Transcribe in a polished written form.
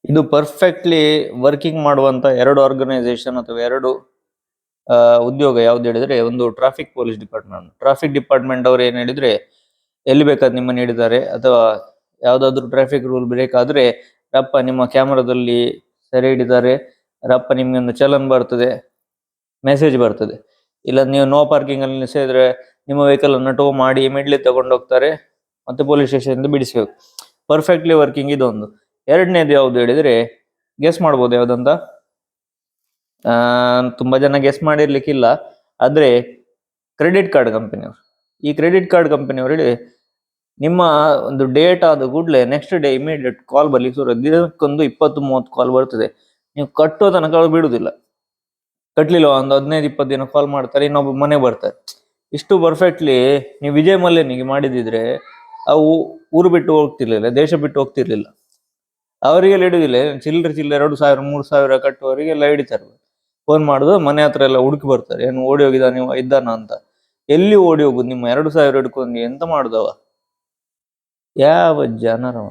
ಇದು perfectly working ಮಾಡುವಂತ ಎರಡು ಆರ್ಗನೈಸೇಷನ್ ಅಥವಾ ಎರಡು ಉದ್ಯೋಗ ಯಾವ್ದು ಹೇಳಿದ್ರೆ, ಒಂದು traffic police department. Traffic department ಅವ್ರು ಏನ್ ಹೇಳಿದ್ರೆ, ಎಲ್ಲಿ ಬೇಕಾದ್ರೆ ನಿಮ್ಮನ್ನು ಹಿಡಿತಾರೆ, ಅಥವಾ ಯಾವ್ದಾದ್ರು ಟ್ರಾಫಿಕ್ ರೂಲ್ ಬ್ರೇಕ್ ಆದ್ರೆ ರಪ್ಪ ನಿಮ್ಮ ಕ್ಯಾಮರಾದಲ್ಲಿ ಸೆರೆ ಹಿಡಿತಾರೆ, ರಪ್ಪ ನಿಮ್ಗೆ ಒಂದು ಚಲನ್ ಬರ್ತದೆ, ಮೆಸೇಜ್ ಬರ್ತದೆ. ಇಲ್ಲ ನೀವು ನೋ ಪಾರ್ಕಿಂಗ್ ಅಲ್ಲಿ ನಿಲ್ಸಿದ್ರೆ ನಿಮ್ಮ ವೆಹಿಕಲ್ ಅನ್ನು ಟೋ ಮಾಡಿ ಇಮಿಡಿಯೇಟ್ಲಿ ತಗೊಂಡು ಹೋಗ್ತಾರೆ, ಮತ್ತೆ ಪೊಲೀಸ್ ಸ್ಟೇಷನ್ ಬಿಡಿಸ್ಬೇಕು. ಪರ್ಫೆಕ್ಟ್ಲಿ ವರ್ಕಿಂಗ್ ಇದೊಂದು. ಎರಡನೇದು ಯಾವ್ದು ಹೇಳಿದ್ರೆ, ಗೆಸ್ ಮಾಡ್ಬೋದು ಯಾವ್ದಂತ. ತುಂಬಾ ಜನ ಗೆಸ್ ಮಾಡಿರ್ಲಿಕ್ಕಿಲ್ಲ, ಆದ್ರೆ ಕ್ರೆಡಿಟ್ ಕಾರ್ಡ್ ಕಂಪನಿಯವರು. ಈ ಕ್ರೆಡಿಟ್ ಕಾರ್ಡ್ ಕಂಪನಿಯವರು ಹೇಳಿ, ನಿಮ್ಮ ಒಂದು ಡೇಟ್ ಆದ ಕೂಡಲೇ ನೆಕ್ಸ್ಟ್ ಡೇ ಇಮಿಡಿಯೇಟ್ ಕಾಲ್ ಬರ್ಲಿಕ್ಕೆ ಶುರು. ದಿನಕ್ಕೊಂದು 20-30 ಕಾಲ್ ಬರ್ತದೆ. ನೀವು ಕಟ್ಟೋ ತನಕ ಅವ್ರು ಬಿಡುದಿಲ್ಲ. ಕಟ್ಲಿಲ್ಲ ಒಂದು 15-20 ದಿನ ಕಾಲ್ ಮಾಡ್ತಾರೆ, ಇನ್ನೊಬ್ಬ ಮನೆ ಬರ್ತಾರೆ. ಇಷ್ಟು ಪರ್ಫೆಕ್ಟ್ಲಿ ನೀವು ವಿಜಯ್ ಮಲ್ಯನಿಗೆ ಮಾಡಿದಿದ್ರೆ ಅವು ಊರು ಬಿಟ್ಟು ಹೋಗ್ತಿರ್ಲಿಲ್ಲ, ದೇಶ ಬಿಟ್ಟು ಹೋಗ್ತಿರ್ಲಿಲ್ಲ. ಅವರಿಗೆಲ್ಲ ಹಿಡಿದಿಲ್ಲ, ಚಿಲ್ಲರೆ 2,000-3,000 ಕಟ್ಟುವವರಿಗೆಲ್ಲ ಹಿಡಿತಾರೆ. ಫೋನ್ ಮಾಡುದು, ಮನೆ ಹತ್ರ ಎಲ್ಲ ಹುಡುಕಿ ಬರ್ತಾರೆ, ಏನು ಓಡಿ ಹೋಗಿದ ನೀವು ಇದ್ದಾನ ಅಂತ. ಎಲ್ಲಿ ಓಡಿ ಹೋಗುದು, ನಿಮ್ಮ 2,000 ಹಿಡ್ಕೊಂಡು ಎಂತ ಮಾಡುದವ, ಯಾವ ಜನರವ.